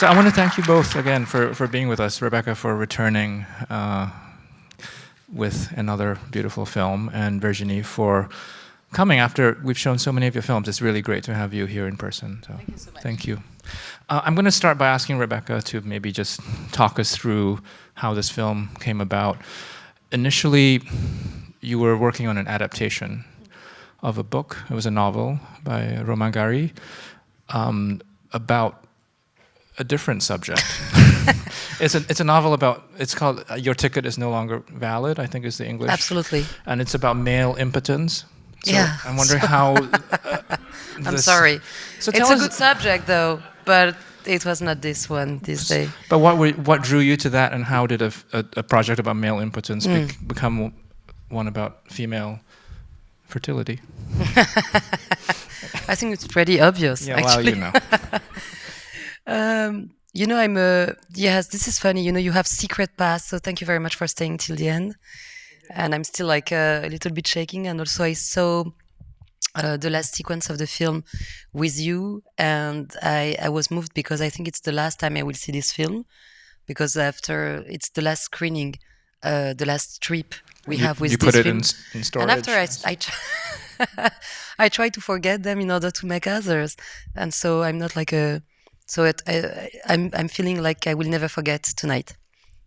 So I want to thank you both again for being with us. Rebecca for returning with another beautiful film, and Virginie for coming after we've shown so many of your films. It's really great to have you here in person. So thank you so much. Thank you. I'm going to start by asking Rebecca to maybe just talk us through how this film came about. Initially, you were working on an adaptation of a book. It was a novel by Romain Gary about a different subject. It's a novel about, it's called Your Ticket is No Longer Valid, I think is the English. Absolutely. And it's about male impotence. So yeah. I'm wondering how... I'm sorry. So it's a good subject though, but it was not this day. But what drew you to that, and how did a project about male impotence become one about female fertility? I think it's pretty obvious, yeah, actually. Well, you know. Yes, this is funny. You know, you have secret past, so thank you very much for staying till the end. And I'm still like a little bit shaking. And also I saw the last sequence of the film with you, and I was moved because I think it's the last time I will see this film, because after it's the last screening, the last trip we have with this film. You put it in storage? And after I try to forget them in order to make others. And so I'm not like a... So I'm feeling like I will never forget tonight.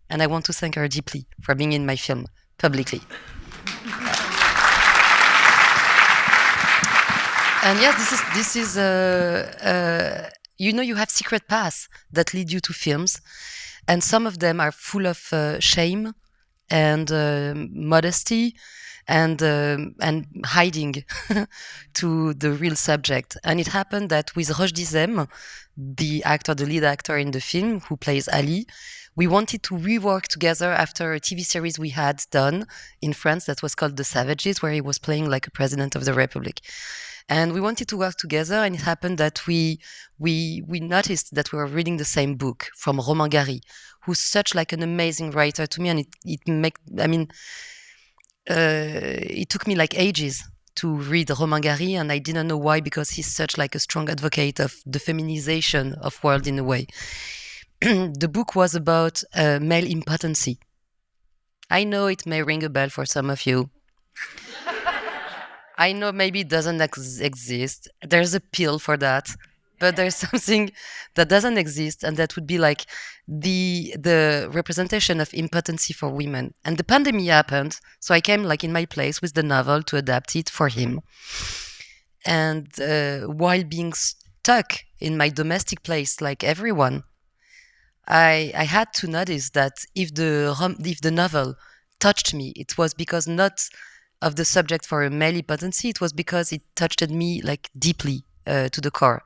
And I want to thank her deeply for being in my film publicly. And yes, this is you know, you have secret paths that lead you to films, and some of them are full of shame and modesty and hiding to the real subject. And it happened that with Roschdy Zem, the lead actor in the film, who plays Ali, we wanted to rework together after a TV series we had done in France that was called The Savages, where he was playing like a president of the Republic. And we wanted to work together, and it happened that we noticed that we were reading the same book from Romain Gary, who's such like an amazing writer to me, and it took me like ages to read Romain Gary, and I didn't know why, because he's such like a strong advocate of the feminization of world in a way. The book was about male impotency. I know it may ring a bell for some of you. I know maybe it doesn't exist. There's a pill for that. But there's something that doesn't exist, and that would be like the representation of impotency for women. And the pandemic happened, so I came like in my place with the novel to adapt it for him. And while being stuck in my domestic place, like everyone, I had to notice that if the novel touched me, it was because not of the subject for a male impotency, it was because it touched me like deeply to the core.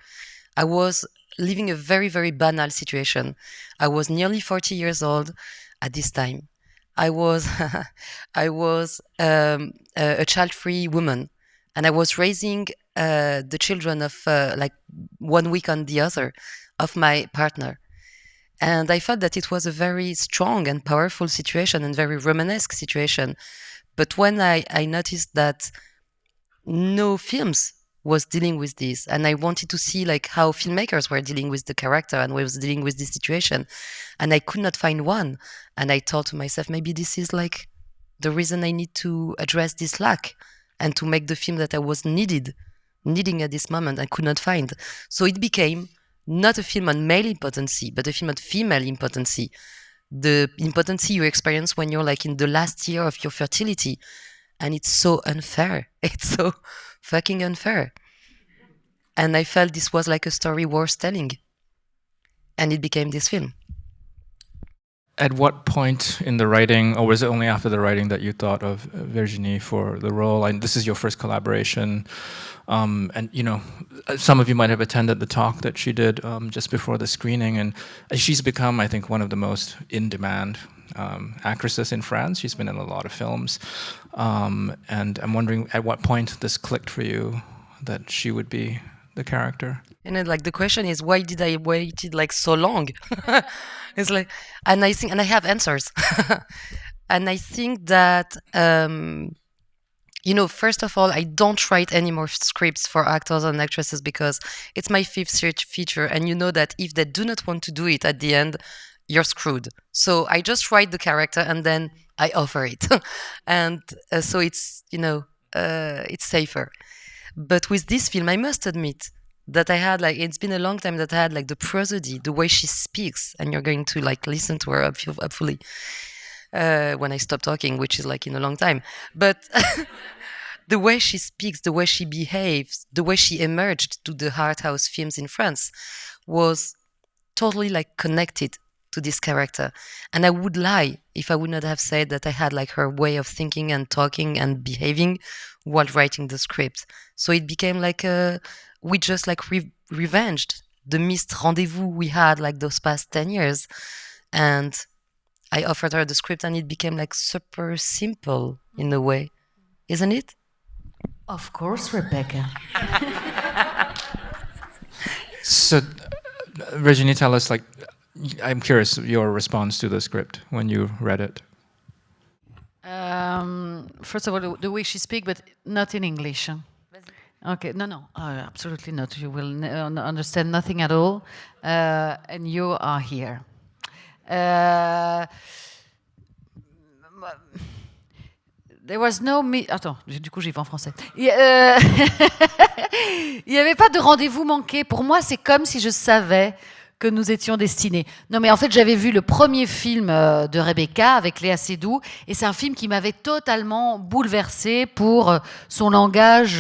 I was living a very, very banal situation. I was nearly 40 years old at this time. I was a child-free woman, and I was raising the children of like 1 week on the other of my partner. And I felt that it was a very strong and powerful situation, and very Romanesque situation. But when I noticed that no films was dealing with this, and I wanted to see like how filmmakers were dealing with the character and was dealing with this situation, and I could not find one, and I thought to myself, maybe this is like the reason I need to address this lack and to make the film that I was needing at this moment and could not find. So it became not a film on male impotency, but a film on female impotency. The impotency you experience when you're like in the last year of your fertility. And it's so unfair. It's so fucking unfair. And I felt this was like a story worth telling. And it became this film. At what point in the writing, or was it only after the writing, that you thought of Virginie for the role? And this is your first collaboration. And, you know, some of you might have attended the talk that she did just before the screening. And she's become, I think, one of the most in-demand actresses in France. She's been in a lot of films. And I'm wondering at what point this clicked for you that she would be the character. And then, like, the question is, why did I wait like so long? It's like, and I have answers. And I think that First of all, I don't write any more scripts for actors and actresses because it's my fifth feature. And you know that if they do not want to do it at the end, you're screwed. So I just write the character and then I offer it. And so it's, it's safer. But with this film, I must admit that I had it's been a long time that I had the prosody, the way she speaks, and you're going to listen to her hopefully when I stop talking, which is in a long time. But the way she speaks, the way she behaves, the way she emerged to the art house films in France was totally connected to this character. And I would lie if I would not have said that I had her way of thinking and talking and behaving while writing the script. So it became we just revenged the missed rendezvous we had those past 10 years. And I offered her the script and it became super simple in a way, isn't it? Of course, Rebecca. So, Virginie, tell us, I'm curious your response to the script when you read it. First of all, the way she speaks, but not in English. Okay, no, absolutely not. You will understand nothing at all, and you are here. There was no... Attends, du coup, j'y vais en français. Il n'y avait pas de rendez-vous manqué. Pour moi, c'est comme si je savais que nous étions destinés. Non, mais en fait, j'avais vu le premier film de Rebecca avec Léa Seydoux, et c'est un film qui m'avait totalement bouleversée pour son langage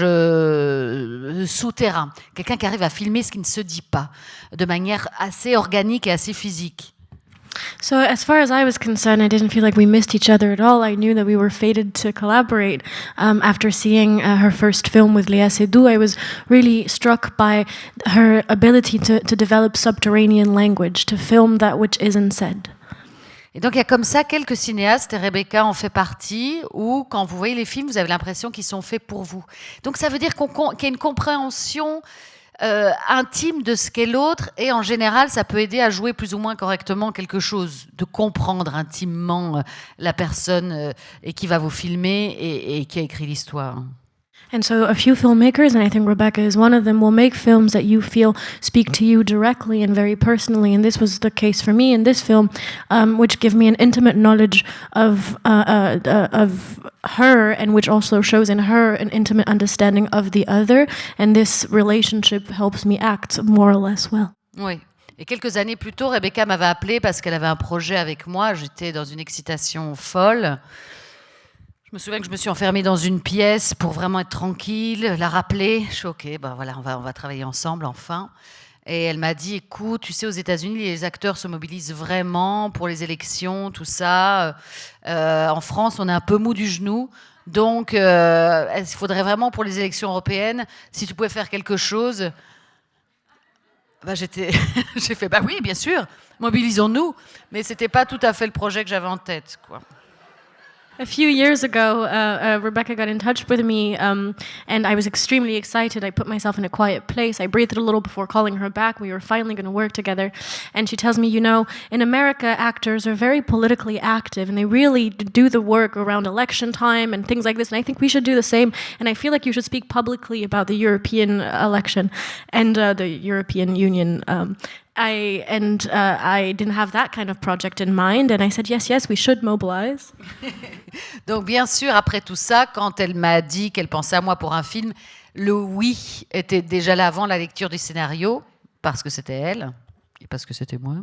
souterrain. Quelqu'un qui arrive à filmer ce qui ne se dit pas, de manière assez organique et assez physique. So as far as I was concerned, I didn't feel like we missed each other at all. I knew that we were fated to collaborate. After seeing her first film with Léa Seydoux, I was really struck by her ability to develop subterranean language, to film that which isn't said. Et donc il y a comme ça quelques cinéastes, et Rebecca en fait partie, où quand vous voyez les films, vous avez l'impression qu'ils sont faits pour vous. Donc ça veut dire qu'il y a une compréhension intime de ce qu'est l'autre, et en général ça peut aider à jouer plus ou moins correctement quelque chose, de comprendre intimement la personne et qui va vous filmer et qui a écrit l'histoire. And so a few filmmakers, and I think Rebecca is one of them, will make films that you feel speak to you directly and very personally. And this was the case for me in this film, which give me an intimate knowledge of her, and which also shows in her an intimate understanding of the other. And this relationship helps me act more or less well. Oui. Et quelques années plus tôt, Rebecca m'avait appelée parce qu'elle avait un projet avec moi. J'étais dans une excitation folle. Je me souviens que je me suis enfermée dans une pièce pour vraiment être tranquille, la rappeler. Je suis OK, voilà, on va travailler ensemble enfin. Et elle m'a dit, écoute, tu sais, aux États-Unis, les acteurs se mobilisent vraiment pour les élections, tout ça. En France, on est un peu mou du genou. Donc, il faudrait vraiment, pour les élections européennes, si tu pouvais faire quelque chose... j'ai fait, oui, bien sûr, mobilisons-nous. Mais ce n'était pas tout à fait le projet que j'avais en tête, quoi. A few years ago, Rebecca got in touch with me, and I was extremely excited. I put myself in a quiet place. I breathed a little before calling her back. We were finally going to work together. And she tells me, in America, actors are very politically active, and they really do the work around election time and things like this. And I think we should do the same. And I feel like you should speak publicly about the European election and the European Union. I didn't have that kind of project in mind, and I said, yes, we should mobilize. Donc, bien sûr, après tout ça, quand elle m'a dit qu'elle pensait à moi pour un film, le oui était déjà là avant la lecture du scénario, parce que c'était elle, et parce que c'était moi.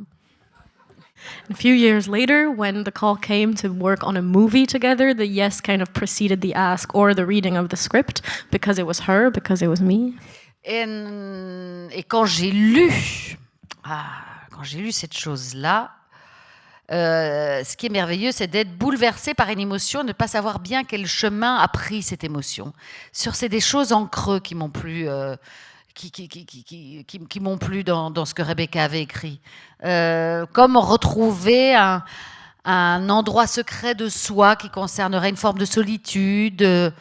A few years later, when the call came to work on a movie together, the yes kind of preceded the ask or the reading of the script, because it was her, because it was me. Et quand j'ai lu cette chose-là, ce qui est merveilleux, c'est d'être bouleversé par une émotion, de ne pas savoir bien quel chemin a pris cette émotion. C'est des choses en creux qui m'ont plu, qui m'ont plu dans ce que Rebecca avait écrit. Comme retrouver un endroit secret de soi qui concernerait une forme de solitude,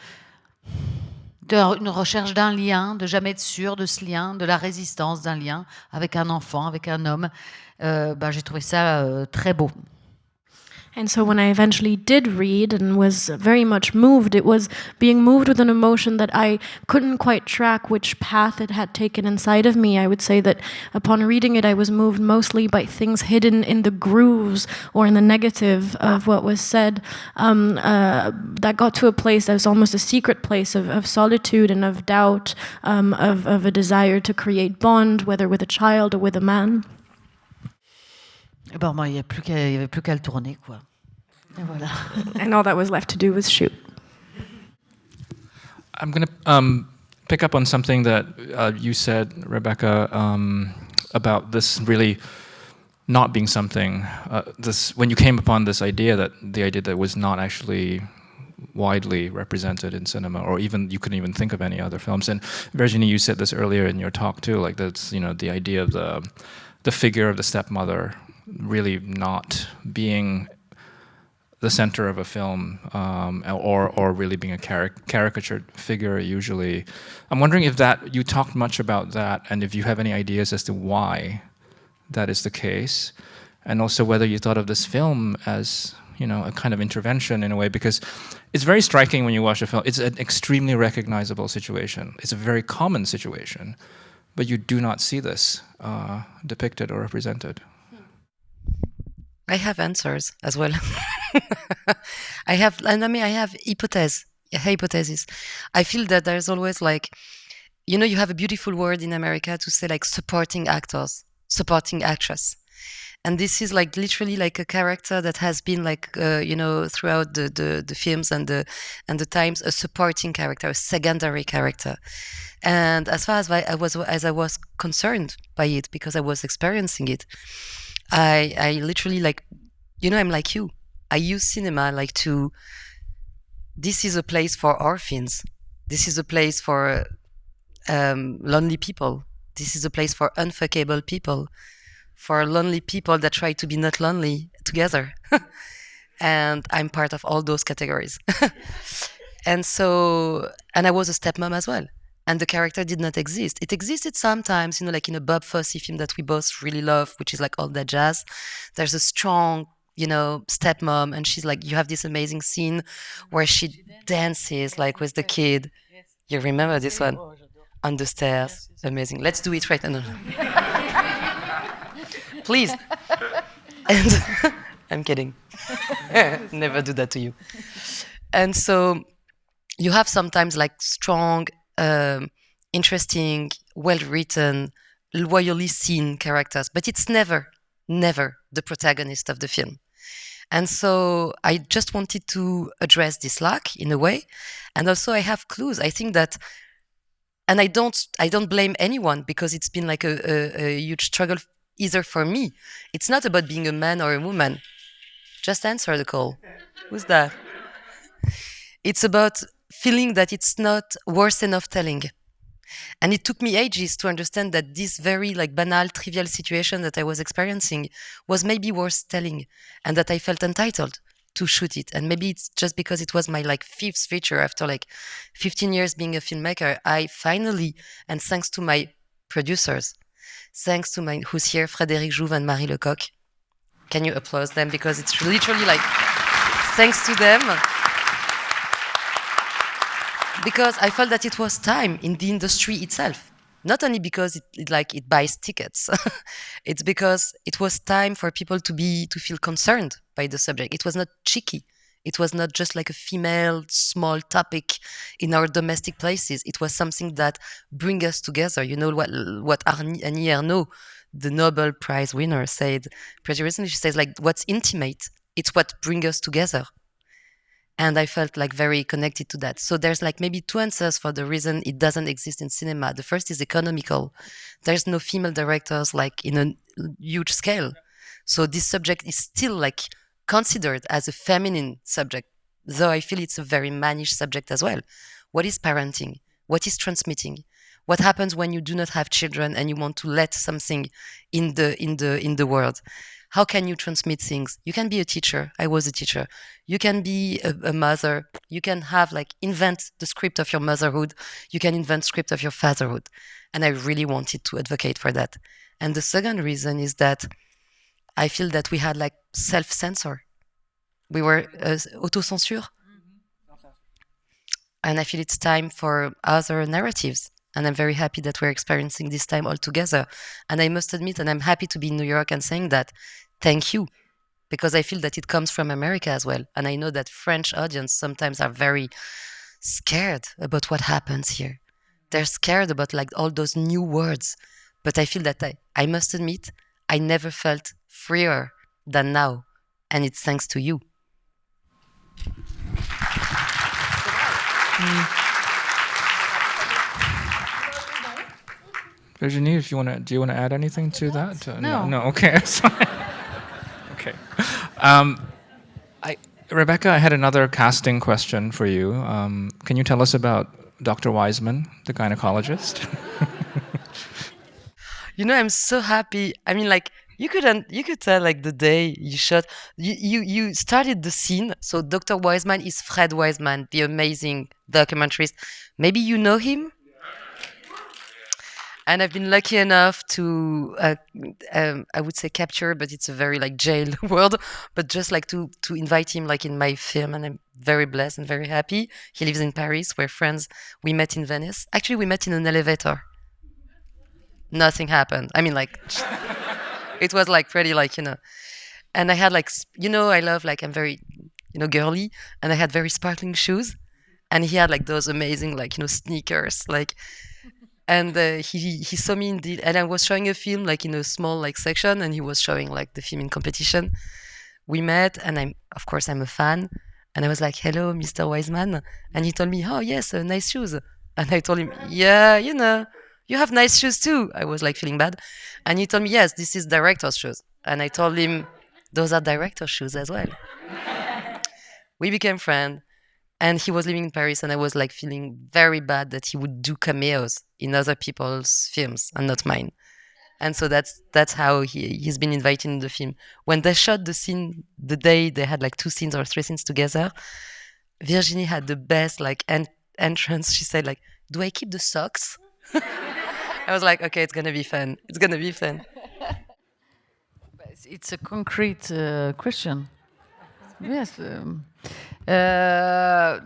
une recherche d'un lien, de jamais être sûr de ce lien, de la résistance d'un lien avec un enfant, avec un homme. J'ai trouvé ça très beau. And so when I eventually did read and was very much moved, it was being moved with an emotion that I couldn't quite track which path it had taken inside of me. I would say that upon reading it, I was moved mostly by things hidden in the grooves or in the negative of what was said, that got to a place that was almost a secret place of solitude and of doubt, of a desire to create bond, whether with a child or with a man. Bon, il n'y avait plus qu'à le tourner, quoi. Et voilà. And all that was left to do was shoot. I'm going to pick up on something that you said, Rebecca, about this really not being something. When you came upon this idea, the idea that was not actually widely represented in cinema, or even you couldn't even think of any other films. And Virginie, you said this earlier in your talk too, like that's the idea of the figure of the stepmother really not being the center of a film, or really being a caricatured figure usually. I'm wondering if you talked much about that, and if you have any ideas as to why that is the case, and also whether you thought of this film as a kind of intervention in a way, because it's very striking when you watch a film. It's an extremely recognizable situation. It's a very common situation, but you do not see this depicted or represented. I have answers as well. I have hypotheses. I feel that there's always you have a beautiful word in America to say supporting actors, supporting actress. And this is literally a character that has been throughout the films and the times, a supporting character, a secondary character. And as far as I was concerned by it, because I was experiencing it, I literally I'm like you. I use cinema this is a place for orphans. This is a place for lonely people. This is a place for unfuckable people, for lonely people that try to be not lonely together. And I'm part of all those categories. And I was a stepmom as well. And the character did not exist. It existed sometimes, like in a Bob Fosse film that we both really love, which is All That Jazz. There's a strong, stepmom, and she's you have this amazing scene where she dances with the kid. You remember this one? On the stairs. Amazing. Let's do it right now. Please. And I'm kidding. Never do that to you. And so you have sometimes strong, interesting, well-written, loyally seen characters, but it's never the protagonist of the film. And so I just wanted to address this lack in a way. And also I have clues. I think that, and I don't blame anyone, because it's been a huge struggle either for me. It's not about being a man or a woman. Just answer the call. Who's that? It's about feeling that it's not worth enough telling. And it took me ages to understand that this very banal, trivial situation that I was experiencing was maybe worth telling, and that I felt entitled to shoot it. And maybe it's just because it was my fifth feature after 15 years being a filmmaker. I finally, and thanks to my producers, thanks to who's here, Frederick Wiseman and Marie Lecoq. Can you applaud them? Because it's literally thanks to them. Because I felt that it was time in the industry itself. Not only because it buys tickets. It's because it was time for people to feel concerned by the subject. It was not cheeky. It was not just a female small topic in our domestic places. It was something that brings us together. You know what Annie Ernaux, the Nobel Prize winner, said pretty recently. She says what's intimate, it's what brings us together. And I felt very connected to that. So there's maybe two answers for the reason it doesn't exist in cinema. The first is economical. There's no female directors in a huge scale. So this subject is still considered as a feminine subject, though I feel it's a very mannish subject as well. What is parenting? What is transmitting? What happens when you do not have children and you want to let something in the world? How can you transmit things? You can be a teacher. I was a teacher. You can be a mother. You can have invent the script of your motherhood. You can invent script of your fatherhood. And I really wanted to advocate for that. And the second reason is that I feel that we had self-censor. we were auto-censure. And I feel it's time for other narratives. And I'm very happy that we're experiencing this time all together. And I must admit, and I'm happy to be in New York and saying that, thank you, because I feel that it comes from America as well. And I know that French audience sometimes are very scared about what happens here. They're scared about like all those new words. But I feel that I must admit, I never felt freer than now. And it's thanks to you. Virginie, if you do you want to add anything to that? No. No. Okay. Okay. Rebecca, I had another casting question for you. Can you tell us about Dr. Wiseman, the gynecologist? I'm so happy. I mean, like you could tell like the day you shot, you started the scene. So Dr. Wiseman is Fred Wiseman, the amazing documentarist. Maybe you know him. And I've been lucky enough to, I would say capture, but it's a very like jail word, but just like to invite him like in my film, and I'm very blessed and very happy. He lives in Paris. We're friends. We met in Venice. Actually, we met in an elevator. Nothing happened. I mean, like, it was like pretty like, and I had like, I love like, I'm very, girly, and I had very sparkling shoes, and he had like those amazing like, sneakers, like. And he saw me and I was showing a film like in a small like section, and he was showing like the film in competition. We met, and I'm a fan, and I was like, "Hello, Mr. Wiseman," and he told me, "Oh yes, nice shoes," and I told him, "Yeah, you have nice shoes too." I was like feeling bad, and he told me, "Yes, this is director's shoes," and I told him, "Those are director's shoes as well." We became friends. And he was living in Paris, and I was like feeling very bad that he would do cameos in other people's films and not mine. And so that's how he's been invited in the film. When they shot the scene, the day they had like 2 scenes or 3 scenes together, Virginie had the best like entrance. She said like, "Do I keep the socks?" I was like, "Okay, it's gonna be fun. It's gonna be fun." It's a concrete question. Yes. No,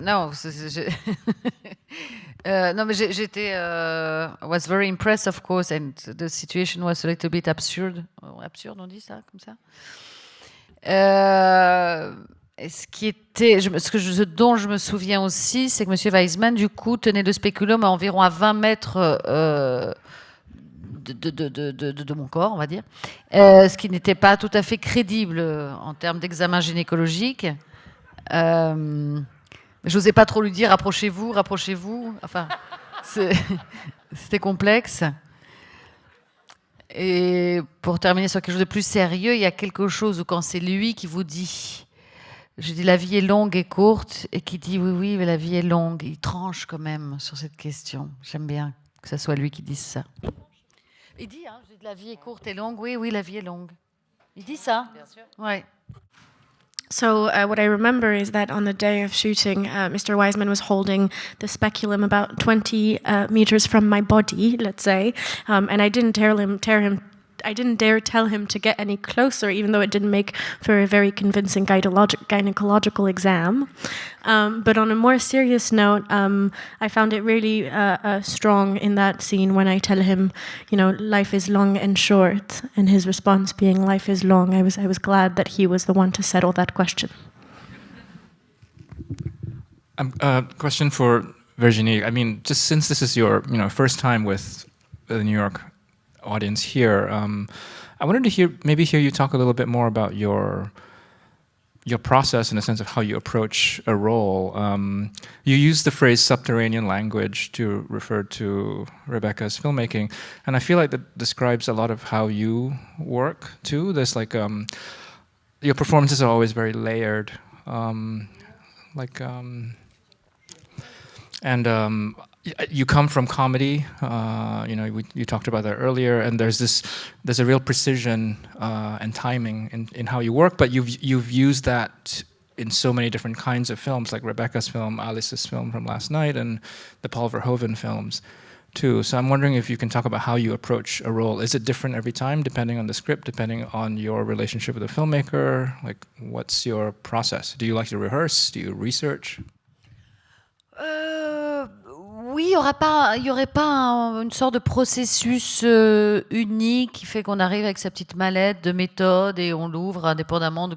no, mais j'étais. I was very impressed, of course, and the situation was a little bit absurd. Absurde, on dit ça, comme ça. Ce dont je me souviens aussi, c'est que M. Wiseman, du coup, tenait le spéculum à environ à 20 mètres de mon corps, on va dire, ce qui n'était pas tout à fait crédible en termes d'examen gynécologique. J'osais pas trop lui dire rapprochez-vous. Enfin, c'était complexe. Et pour terminer sur quelque chose de plus sérieux, il y a quelque chose où quand c'est lui qui vous dit, je dis la vie est longue et courte, et qui dit oui, mais la vie est longue, il tranche quand même sur cette question. J'aime bien que ce soit lui qui dise ça. Il dit, la vie est courte et longue. Oui, la vie est longue. Il dit ça. Bien sûr. Ouais. So what I remember is that on the day of shooting, Mr. Wiseman was holding the speculum about 20 meters from my body, let's say, and I didn't dare tell him to get any closer, even though it didn't make for a very convincing gynecological exam. But on a more serious note, I found it really strong in that scene when I tell him, life is long and short, and his response being life is long. I was glad that he was the one to settle that question. Question for Virginie. I mean, just since this is your first time with the New York audience here, I wanted to hear you talk a little bit more about your process in the sense of how you approach a role. You use the phrase subterranean language to refer to Rebecca's filmmaking, and I feel like that describes a lot of how you work too. There's like your performances are always very layered, you come from comedy, you talked about that earlier, and there's a real precision and timing in how you work, but you've used that in so many different kinds of films, like Rebecca's film, Alice's film from last night, and the Paul Verhoeven films. too. So I'm wondering if you can talk about how you approach a role. Is it different every time, depending on the script, depending on your relationship with the filmmaker? Like, what's your process? Do you like to rehearse? Do you research? Oui, il y aurait pas une sorte de processus unique qui fait qu'on arrive avec sa petite mallette de méthode et on l'ouvre indépendamment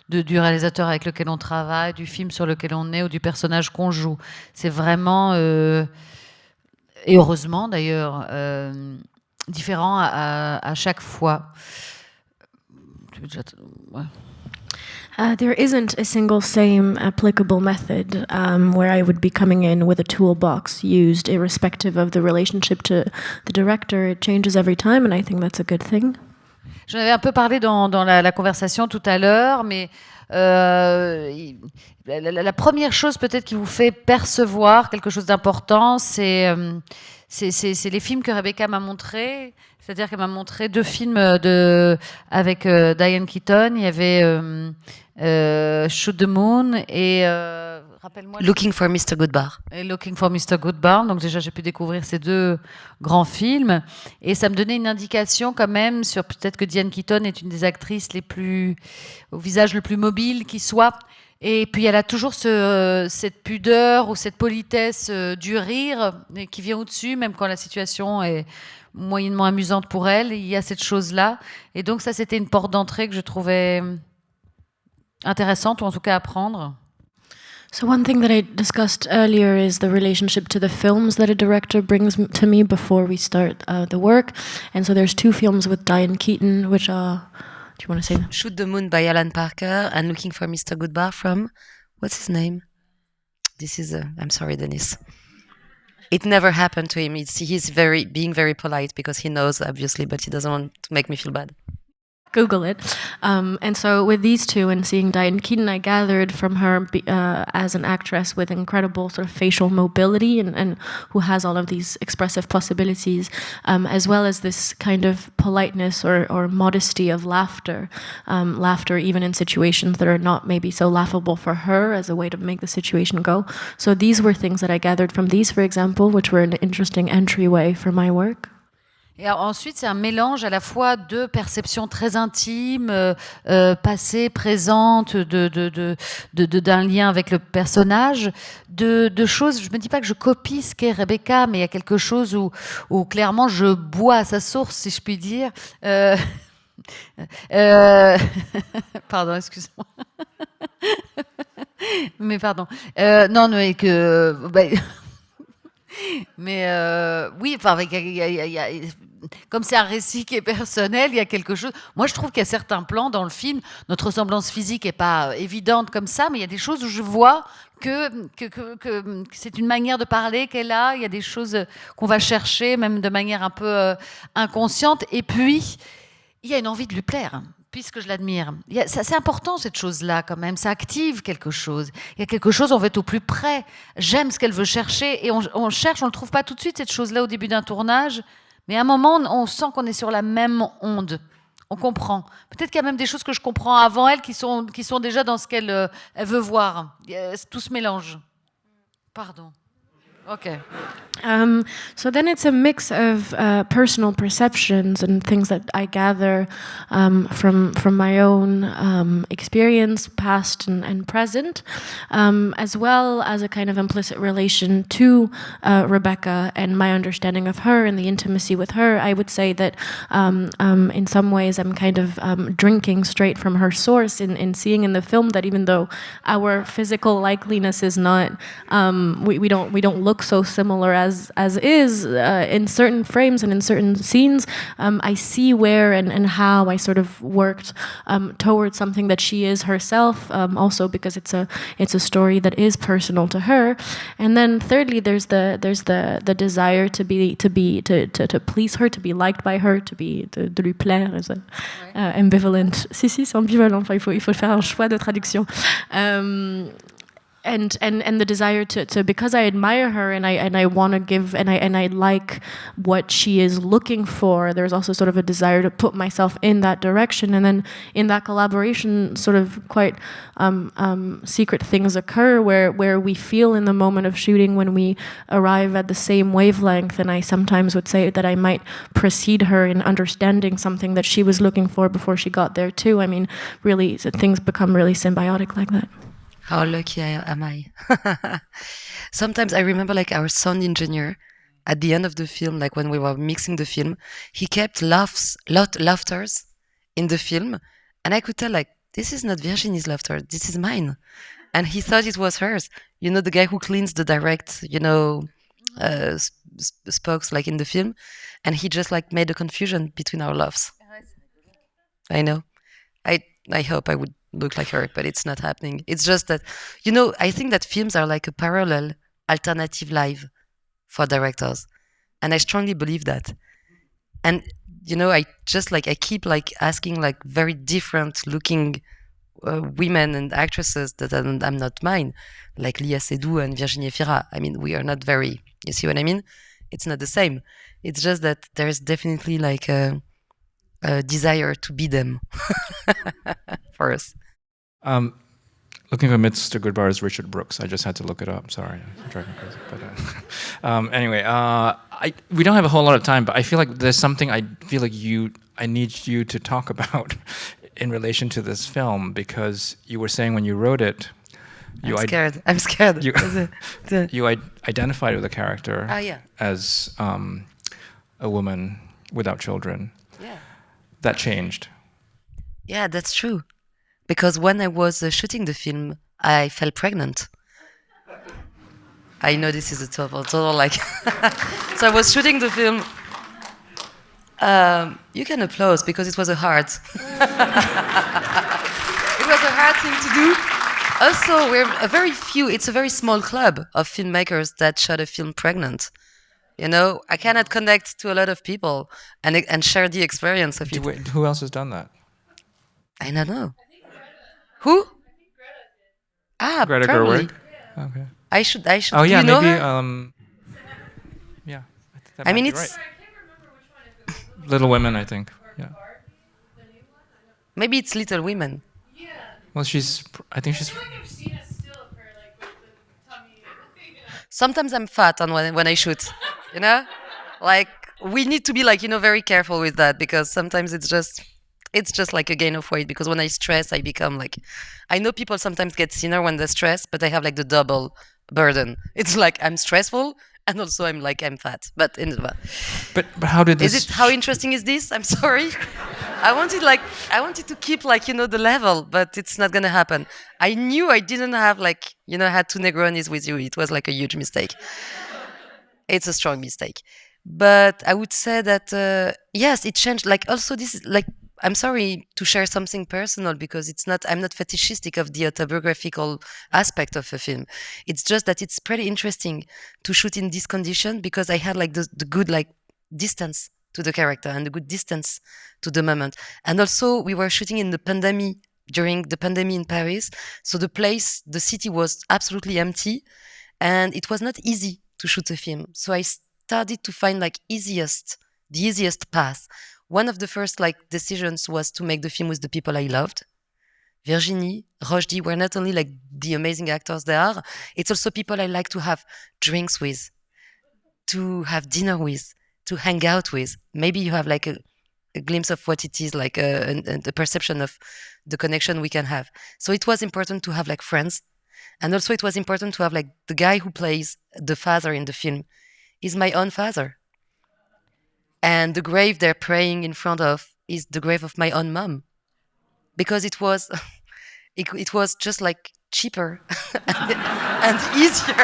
du réalisateur avec lequel on travaille, du film sur lequel on est ou du personnage qu'on joue. C'est vraiment, et heureusement d'ailleurs, différent à chaque fois. Ouais. There isn't a single same applicable method where I would be coming in with a toolbox used irrespective of the relationship to the director. It changes every time, and I think that's a good thing. J'en avais un peu parlé dans la conversation tout à l'heure, mais la première chose peut-être qui vous fait percevoir quelque chose d'important, c'est les films que Rebecca m'a montrés. C'est-à-dire qu'elle m'a montré 2 films avec Diane Keaton. Il y avait Shoot the Moon et rappelle-moi. Looking for Mr. Goodbar. Et Looking for Mr. Goodbar. Donc déjà, j'ai pu découvrir ces 2 grands films. Et ça me donnait une indication quand même sur peut-être que Diane Keaton est une des actrices au visage le plus mobile qui soit. Et puis elle a toujours cette pudeur ou cette politesse du rire qui vient au-dessus, même quand la situation est moyennement amusante pour elle. Il y a cette chose-là. Et donc ça, c'était une porte d'entrée que je trouvais intéressante, ou en tout cas à prendre. So one thing that I discussed earlier is the relationship to the films that a director brings to me before we start the work. And so there's 2 films with Diane Keaton, which are... Do you want to say that? Shoot the Moon by Alan Parker and Looking for Mr. Goodbar from... What's his name? This is... I'm sorry, Dennis. It never happened to him. He's being very polite because he knows, obviously, but he doesn't want to make me feel bad. Google it. And so with these 2 and seeing Diane Keaton, I gathered from her as an actress with incredible sort of facial mobility and who has all of these expressive possibilities, as well as this kind of politeness or modesty of laughter. Laughter even in situations that are not maybe so laughable for her as a way to make the situation go. So these were things that I gathered from these, for example, which were an interesting entryway for my work. Et ensuite, c'est un mélange à la fois de perceptions très intimes, passées, présentes, d'un lien avec le personnage, de choses. Je me dis pas que je copie ce qu'est Rebecca, mais il y a quelque chose où clairement je bois à sa source, si je puis dire. Pardon, excuse-moi. Mais pardon. Non, mais que. Mais oui, enfin, comme c'est un récit qui est personnel, il y a quelque chose. Moi, je trouve qu'il y a certains plans dans le film, notre ressemblance physique n'est pas évidente comme ça, mais il y a des choses où je vois que c'est une manière de parler qu'elle a. Il y a des choses qu'on va chercher, même de manière un peu inconsciente. Et puis, il y a une envie de lui plaire, puisque je l'admire. C'est important, cette chose-là, quand même. Ça active quelque chose. Il y a quelque chose, on va être au plus près. J'aime ce qu'elle veut chercher. Et on cherche, on ne le trouve pas tout de suite, cette chose-là, au début d'un tournage. Mais à un moment, on sent qu'on est sur la même onde. On comprend. Peut-être qu'il y a même des choses que je comprends avant elle qui sont déjà dans ce qu'elle veut voir. Tout se mélange. Pardon. Okay. So then it's a mix of personal perceptions and things that I gather from my own experience, past and present, as well as a kind of implicit relation to Rebecca and my understanding of her and the intimacy with her. I would say that in some ways I'm kind of drinking straight from her source in seeing in the film that even though our physical likeliness is not, we don't look so similar as is in certain frames and in certain scenes, I see where and how I sort of worked towards something that she is herself, also because it's a story that is personal to her. And then thirdly, there's the desire to please her, to be liked by her, de lui plaire. Is ambivalent. Si, c'est ambivalent. Enfin, il faut faire un choix de traduction. and the desire to because I admire her and I want to give and I like what she is looking for. There's also sort of a desire to put myself in that direction, and then in that collaboration, sort of quite secret things occur where we feel in the moment of shooting when we arrive at the same wavelength. And I sometimes would say that I might precede her in understanding something that she was looking for before she got there too. I mean, really, things become really symbiotic like that. How lucky am I? Sometimes I remember like our sound engineer at the end of the film, like when we were mixing the film, he kept laughters in the film. And I could tell like, this is not Virginie's laughter, this is mine. And he thought it was hers. You know, the guy who cleans the direct, spokes like in the film. And he just like made a confusion between our laughs. I know. I hope I would look like her, but it's not happening. It's just that, I think that films are like a parallel alternative life for directors. And I strongly believe that. And, I keep like asking like very different looking women and actresses that I'm not mine, like Leila and Virginie Efira. I mean, we are not very, you see what I mean? It's not the same. It's just that there's definitely like a desire to be them for us. Looking amidst the good bars, Richard Brooks. I just had to look it up. Sorry, I'm driving crazy. But anyway, we don't have a whole lot of time, but I feel like there's something I need you to talk about in relation to this film, because you were saying when you wrote it, I'm scared. You identified with the character as a woman without children. Yeah. That changed. Yeah, that's true. Because when I was shooting the film, I fell pregnant. I know this is a total like... So I was shooting the film. You can applaud because it was a hard... It was a hard thing to do. Also, it's a very small club of filmmakers that shot a film pregnant. I cannot connect to a lot of people and share the experience of it. Who else has done that? I don't know. Who? Greta probably. Gerwig. Okay. I should. Oh yeah, do you know maybe. her? Yeah. I mean, it's right. Little Women, I think. Yeah. Maybe it's Little Women. Well, I think she's. Sometimes I'm fat when I shoot. Like we need to be like very careful with that, because sometimes it's just like a gain of weight, because when I stress I become like, I know people sometimes get thinner when they stress, but I have like the double burden. It's like I'm stressful and also I'm fat. But how did this? How interesting is this? I'm sorry. I wanted to keep the level, but it's not gonna happen. I knew I didn't have had 2 Negronis with you. It was like a huge mistake. It's a strong mistake. But I would say that yes, it changed. Like also this is like, I'm sorry to share something personal, because I'm not fetishistic of the autobiographical aspect of a film. It's just that it's pretty interesting to shoot in this condition, because I had like the good distance to the character and the good distance to the moment. And also we were shooting in the pandemic, during the pandemic in Paris. So the city was absolutely empty, and it was not easy to shoot a film. So I started to find the easiest path. One of the first decisions was to make the film with the people I loved. Virginie, Roschdy were not only the amazing actors they are, it's also people I like to have drinks with, to have dinner with, to hang out with. Maybe you have a glimpse of what it is, a perception of the connection we can have. So it was important to have friends. And also it was important to have the guy who plays the father in the film is my own father. And the grave they're praying in front of is the grave of my own mom. Because it was just cheaper and easier.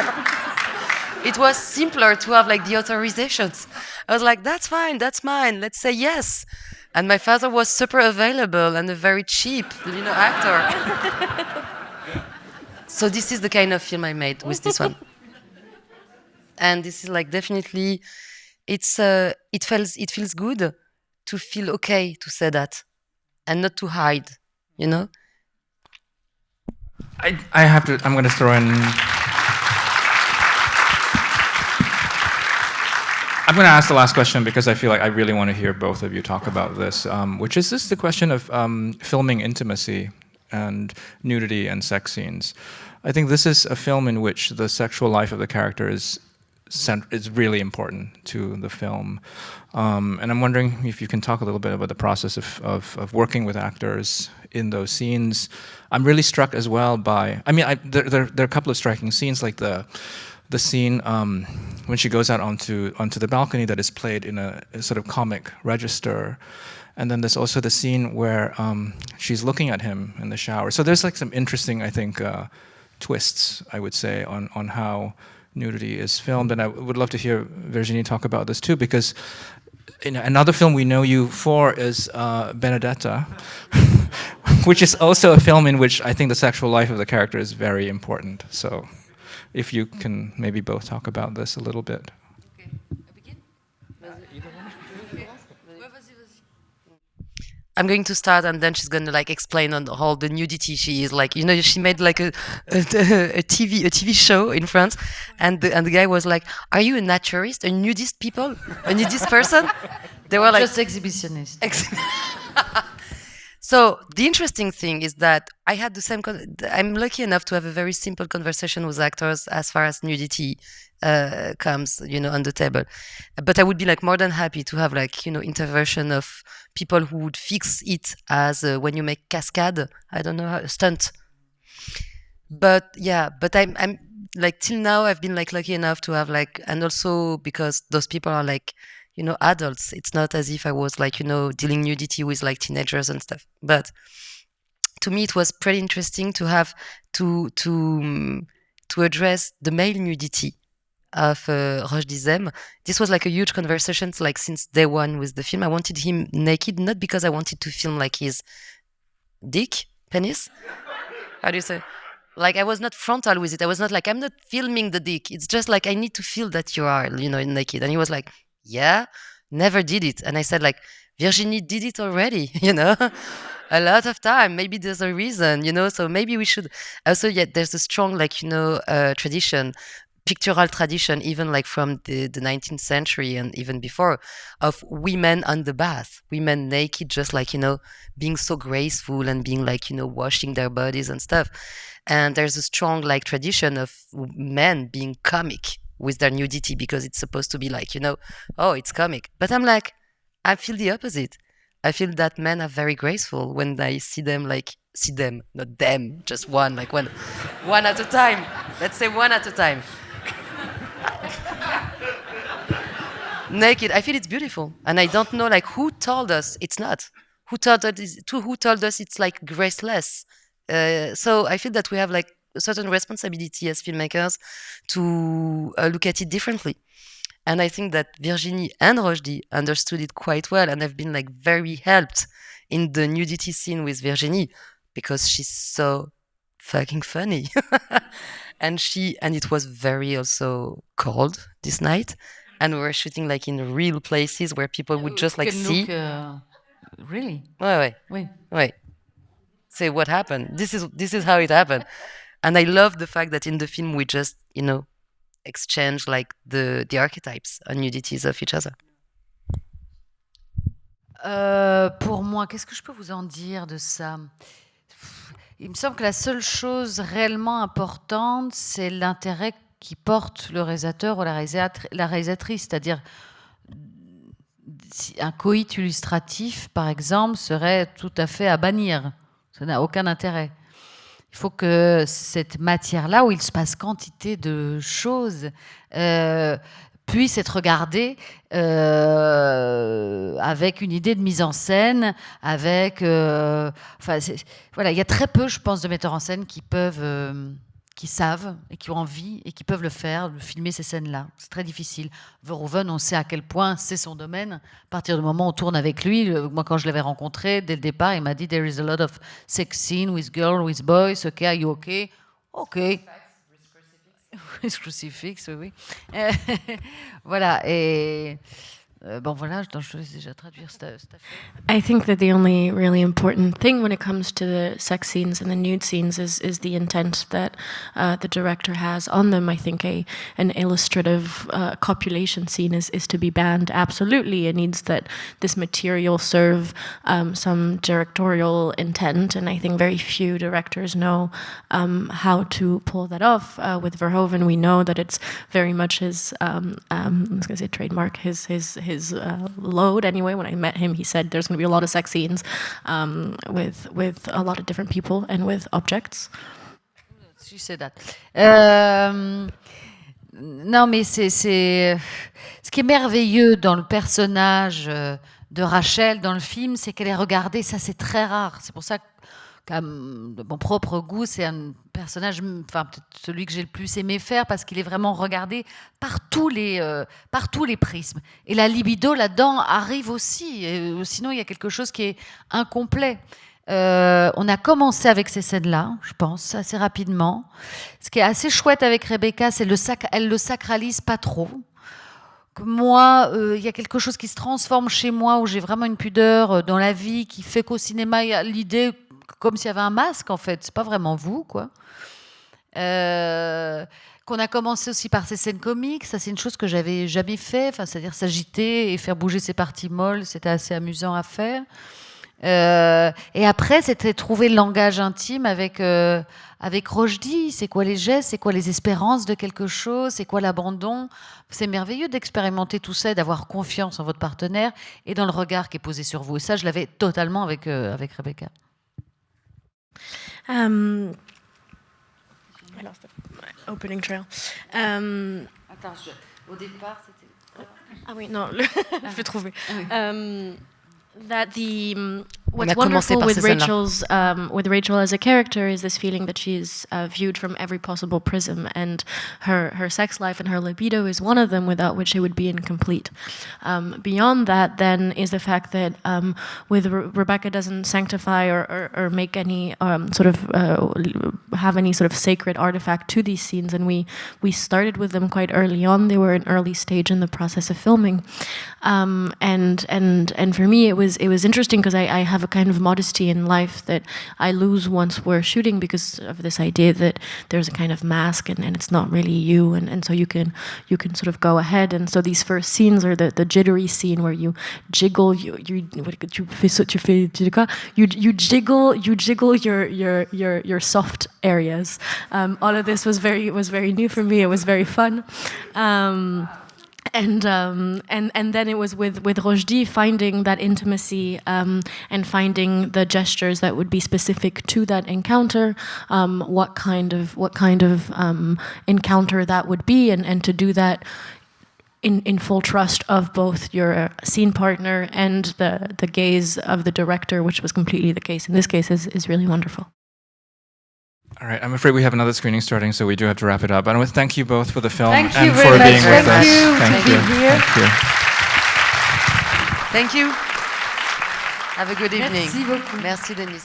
It was simpler to have the authorizations. I was like, that's fine, that's mine, let's say yes. And my father was super available and a very cheap, actor. So this is the kind of film I made with this one. And this is definitely, it feels good to feel okay to say that and not to hide, I have to. I'm going to throw in. I'm going to ask the last question because I feel like I really want to hear both of you talk about this, which is the question of filming intimacy and nudity and sex scenes. I think this is a film in which the sexual life of the character is really important to the film. And I'm wondering if you can talk a little bit about the process of working with actors in those scenes. I'm really struck as well by, I mean, there are a couple of striking scenes, like the scene when she goes out onto the balcony that is played in a sort of comic register. And then there's also the scene where she's looking at him in the shower. So there's like some interesting, I think, twists, I would say, on how nudity is filmed. And I would love to hear Virginie talk about this too, because another film we know you for is Benedetta, which is also a film in which I think the sexual life of the character is very important. So if you can maybe both talk about this a little bit. I'm going to start, and then she's going to like explain on all the nudity she is like. You know, she made like a TV show in France, and the guy was like, "Are you a naturist, a nudist people, a nudist person?" They were like, just exhibitionist. So the interesting thing is that I had the same. I'm lucky enough to have a very simple conversation with actors as far as nudity comes, you know, on the table. But I would be like more than happy to have like, you know, intervention of people who would fix it as when you make cascade. I don't know how stunt. But yeah, but I'm like till now I've been like lucky enough to have like, and also because those people are like, you know, adults. It's not as if I was like, you know, dealing nudity with like teenagers and stuff. But to me, it was pretty interesting to have to address the male nudity of Roschdy Zem. This was like a huge conversation, like since day one with the film. I wanted him naked, not because I wanted to film like his dick, penis. How do you say? Like I was not frontal with it. I was not like, I'm not filming the dick. It's just like, I need to feel that you are, you know, naked. And he was like, yeah, never did it. And I said like, Virginie did it already, you know, a lot of time. Maybe there's a reason, you know, so maybe we should also, yeah, there's a strong, like, you know, tradition, pictorial tradition, even like from the 19th century and even before, of women on the bath, women naked, just like, you know, being so graceful and being like, you know, washing their bodies and stuff. And there's a strong like tradition of men being comic with their nudity because it's supposed to be like, you know, oh, it's comic. But I'm like, I feel the opposite. I feel that men are very graceful when I see them, not them, just one, like one at a time. Let's say one at a time. Naked. I feel it's beautiful. And I don't know like who told us it's not. Who told us it's like graceless. So I feel that we have like a certain responsibility as filmmakers to look at it differently. And I think that Virginie and Roschdy understood it quite well, and have been like very helped in the nudity scene with Virginie because she's so fucking funny. and it was very also cold this night, and we were shooting like in real places where people would just like see. Really? Wait. Say what happened. This is how it happened. And I love the fact that in the film we just, you know, exchange like the archetypes and nudities of each other. Pour moi, qu'est-ce que je peux vous en dire de ça? Il me semble que la seule chose réellement importante, c'est l'intérêt qui porte le réalisateur ou la réalisatrice, c'est-à-dire un coït illustratif, par exemple, serait tout à fait à bannir. Ça n'a aucun intérêt. Il faut que cette matière-là, où il se passe quantité de choses, puisse être regardée avec une idée de mise en scène, avec... voilà, il y a très peu, je pense, de metteurs en scène qui savent et qui ont envie et qui peuvent le faire, de filmer ces scènes-là. C'est très difficile. Verhoeven, on sait à quel point c'est son domaine. À partir du moment où on tourne avec lui, moi quand je l'avais rencontré, dès le départ, il m'a dit « There is a lot of sex scene with girls, with boys, okay, are you okay? » Ok. With crucifix, oui. Voilà, et Bon voilà, je te laisse déjà traduire cette affaire. I think that the only really important thing when it comes to the sex scenes and the nude scenes is the intent that the director has on them. I think an illustrative copulation scene is to be banned. Absolutely, it needs that this material serve some directorial intent, and I think very few directors know how to pull that off. With Verhoeven, we know that it's very much his I was going to say trademark, his load. Anyway, when I met him, he said there's going to be a lot of sex scenes with a lot of different people and with objects. She said that. Non, mais c'est ce qui est merveilleux dans le personnage de Rachel dans le film, c'est qu'elle est regardée. Ça, c'est très rare. C'est pour ça que, de mon propre goût, c'est un personnage, enfin peut-être celui que j'ai le plus aimé faire, parce qu'il est vraiment regardé par tous les prismes. Et la libido là-dedans arrive aussi. Sinon, il y a quelque chose qui est incomplet. On a commencé avec ces scènes-là, je pense, assez rapidement. Ce qui est assez chouette avec Rebecca, c'est elle le sacralise pas trop. Moi, il y a quelque chose qui se transforme chez moi, où j'ai vraiment une pudeur dans la vie, qui fait qu'au cinéma, il y a l'idée comme s'il y avait un masque, en fait. C'est pas vraiment vous, quoi. Qu'on a commencé aussi par ces scènes comiques. Ça, c'est une chose que j'avais jamais fait. Enfin, c'est-à-dire s'agiter et faire bouger ses parties molles. C'était assez amusant à faire. Et après, c'était trouver le langage intime avec Roschdy. C'est quoi les gestes, c'est quoi les espérances de quelque chose, c'est quoi l'abandon. C'est merveilleux d'expérimenter tout ça et d'avoir confiance en votre partenaire et dans le regard qui est posé sur vous. Et ça, je l'avais totalement avec Rebecca. I lost the opening trail. Attends, au départ, c'était... Ah oui, non, je vais trouver. That what's On a commencé wonderful par with ces scènes-là. with Rachel as a character is this feeling that she's viewed from every possible prism, and her sex life and her libido is one of them, without which it would be incomplete. Beyond that, then, is the fact that with Rebecca doesn't sanctify or make any have any sort of sacred artifact to these scenes, and we started with them quite early on. They were an early stage in the process of filming, and for me it was interesting, because I have a kind of modesty in life that I lose once we're shooting, because of this idea that there's a kind of mask and it's not really you, and so you can sort of go ahead. And so these first scenes are the jittery scene where you jiggle you jiggle your soft areas. All of this was very new for me. It was very fun. And then it was with Roschdy finding that intimacy and finding the gestures that would be specific to that encounter, what kind of encounter that would be, and to do that in full trust of both your scene partner and the gaze of the director, which was completely the case in this case, is really wonderful. All right, I'm afraid we have another screening starting, so we do have to wrap it up. And I want to thank you both for the film and for being very much. with us. Thank you. Thank you. Thank you. Have a good evening. Merci beaucoup. Merci, Denis.